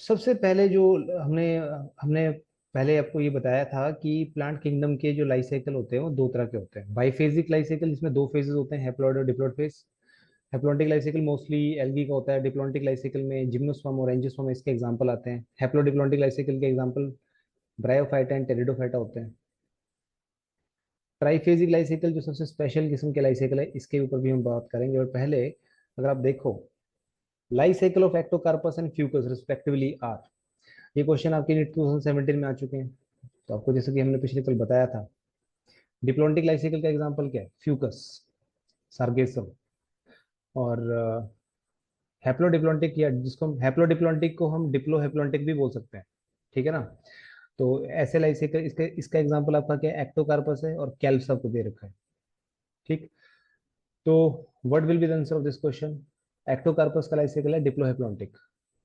सबसे पहले जो हमने हमने पहले आपको ये बताया था कि प्लांट किंगडम के जो लाइफ साइकिल होते हैं वो दो तरह के होते हैं। बाईफेजिक लाइफ साइकिल, जिसमें दो फेजेस होते हैं, हैप्लॉइड और diploid phase. Haplontic life cycle mostly algae का होता है। डिप्लॉन्टिक लाइफ साइकिल में जिम्नोस्पर्म और एंजियोस्पर्म इसके एग्जांपल आते हैं। हैप्लोडिप्लॉन्टिक लाइफ साइकिल के एग्जांपल ब्रायोफाइटा एंड टेरिडोफाइटा होते हैं। ट्राइफेजिक लाइफ साइकिल जो सबसे स्पेशल किस्म के लाइफ साइकिल है, इसके ऊपर भी हम बात करेंगे। और पहले अगर आप देखो, life cycle of ectocarpus and fucus respectively are, ये क्वेश्चन आपके नीट 2017 में आ चुके हैं। तो आपको जैसे कि हमने पिछले कल बताया था, डिप्लॉन्टिक लाइफ साइकिल का एग्जांपल क्या है? Fucus, sargassum. और हैप्लोडिप्लॉन्टिक, या जिसको हम हैप्लोडिप्लॉन्टिक को हम डिप्लोहेप्लॉन्टिक भी बोल सकते हैं, ठीक है ना। तो ऐसे लाइफ साइकिल, इसका इसका एग्जांपल आपका क्या है? एक्टोकार्पस है और कैल्प्स आपको दे रखा है, ठीक। तो what will be the answer of this question? Ectocarpus का लाइफ साइकिल है डिप्लोहेप्लॉन्टिक,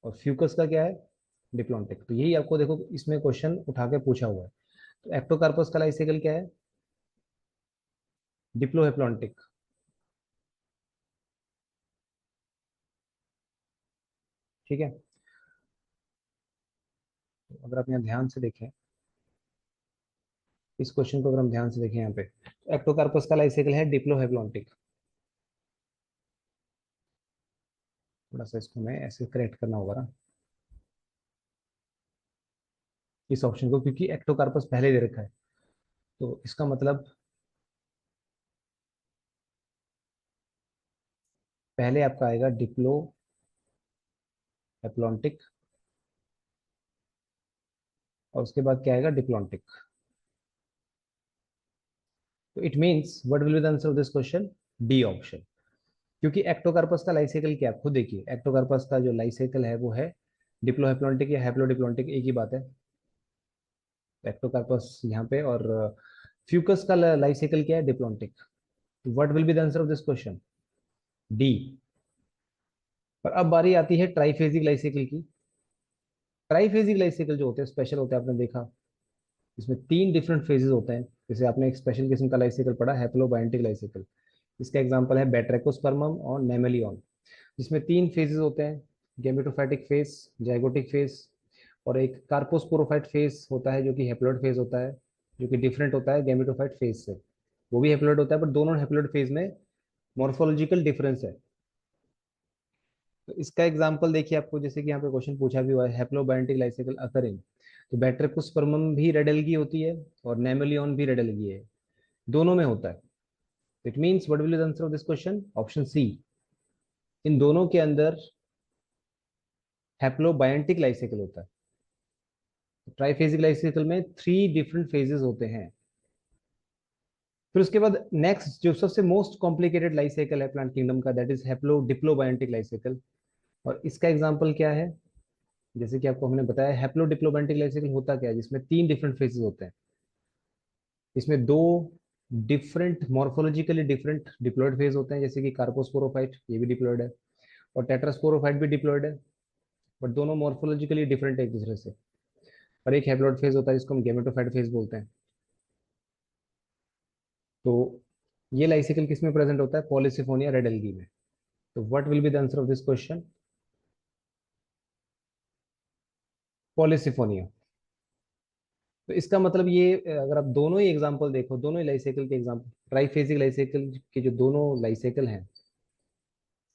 और फ्यूकस का क्या है? डिप्लॉन्टिक। तो यही आपको देखो इसमें क्वेश्चन उठा के पूछा हुआ है। तो एक्टोकार्पस का लाइफ साइकिल क्या है? डिप्लोहेप्लॉन्टिक, ठीक है। तो अगर आप यहाँ ध्यान से देखें, इस क्वेश्चन को अगर हम ध्यान से देखें यहाँ पे, तो एक्टोकार्पस का लाइफ साइकिल है डिप्लोहेप्लॉन्टिक। थोड़ा सा इसको मैं ऐसे करेक्ट करना होगा ना, इस ऑप्शन को, क्योंकि एक्टोकार्पस पहले दे रखा है। तो इसका मतलब पहले आपका आएगा डिप्लो एप्लॉन्टिक, और उसके बाद क्या आएगा? डिप्लॉन्टिक। तो it means what will be the answer of this question? D option. क्योंकि एक्टोकार्पस का लाइफ साइकिल क्या है? खुद देखिए, एक्टोकार्पस का जो लाइफ साइकिल है वो है डिप्लोहेप्लॉन्टिक या हैप्लोडिप्लॉन्टिक, एक ही बात है। एक्टोकार्पस यहाँ पे, और फ्यूकस का लाइफ साइकिल क्या है? Diplontic. What will be the answer of this question? D. पर अब बारी आती है ट्राइफेजिक लाइफ साइकिल की। ट्राइफेजिक लाइफ साइकिल जो होते हैं स्पेशल होते हैं, आपने देखा इसमें तीन डिफरेंट फेजेस होते हैं। जैसे आपने एक स्पेशल किस्म का लाइफ साइकिल पढ़ा, हैप्लोबायोटिक लाइफ साइकिल। इसका एग्जांपल है बैट्रेकोस्पर्मम और नेमेलियन, जिसमें तीन फेजेस होते हैं। गेमेटोफाइटिक फेज, जाइगोटिक फेज, और एक कार्पोस्पोरोफाइट फेज होता है जो कि हैप्लॉइड फेज होता है, जो कि डिफरेंट होता है गेमेटोफाइट फेज से। वो भी हैप्लॉइड होता है, पर दोनों हैप्लॉइड फेज में मॉर्फोलॉजिकल डिफरेंस है। तो इसका एग्जांपल देखिए, आपको जैसे कि यहाँ पे क्वेश्चन पूछा भी हुआ है, हैप्लोबायोटिक लाइफ साइकिल अकरिंग। तो बैट्रेकोस्पर्मम भी रेड एल्गी होती है और नेमेलियन भी रेड एल्गी है, दोनों में होता है। It means what will be the answer of this question? Option C. इन दोनों के अंदर हैप्लोबायोटिक लाइफ साइकिल होता है। ट्राइफेजिक लाइफ साइकिल में थ्री डिफरेंट फेजेस होते हैं। फिर उसके बाद नेक्स्ट जो सबसे मोस्ट कॉम्प्लिकेटेड लाइफ साइकिल है प्लांट किंगडम का, that is haplodiplobiontic life cycle. और इसका एग्जांपल क्या है? जैसे कि आपको हमने बताया, हैप्लो डिप्लोबायोटिक लाइफ साइकिल होता क्या है, जिसमें तीन डिफरेंट फेजेस होते हैं। इसमें दो different morphologically different diploid phase होते हैं, जैसे कि कार्पोस्पोरोफाइट, ये भी डिप्लॉयड है, और टेट्रास्पोरोफाइट भी डिप्लॉयड है। बट दोनों मॉर्फोलॉजिकली डिफरेंट है एक दूसरे से। और एक हैप्लॉयड फेज होता है जिसको हम गेमेटोफाइट फेज बोलते हैं। तो ये लाइफ साइकिल किस में प्रेजेंट होता है? पॉलीसिफोनिया रेड एल्गी में। तो what will be the answer of this question? Polysiphonia. तो इसका मतलब ये, अगर आप दोनों ही एग्जांपल देखो, दोनों ही लाइफ साइकिल के एग्जांपल, ट्राइफेजिक लाइफ साइकिल के जो दोनों लाइफ साइकिल हैं,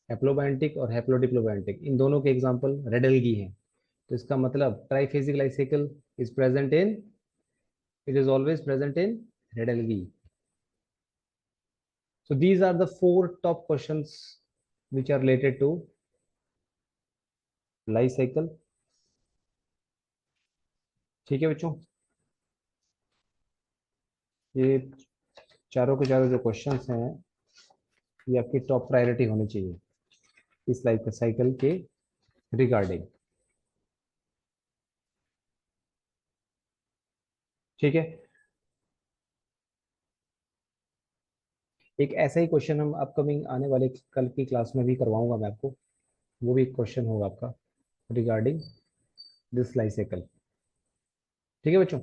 हैप्लोबायोटिक और हैप्लोडिप्लोबायोटिक, इन दोनों के एग्जांपल रेड एल्गी हैं। तो इसका मतलब triphasic life cycle is present in, it is always present in red algae. So these are the four top questions which are related to life cycle, ठीक है बच्चों। ये चारों के चारों जो क्वेश्चंस हैं, ये आपकी टॉप प्रायोरिटी होनी चाहिए इस लाइफ साइकिल के रिगार्डिंग, ठीक है। एक ऐसा ही क्वेश्चन हम अपकमिंग आने वाले कल की क्लास में भी करवाऊंगा मैं आपको। वो भी एक क्वेश्चन होगा आपका रिगार्डिंग दिस लाइफ साइकिल, ठीक है बच्चों।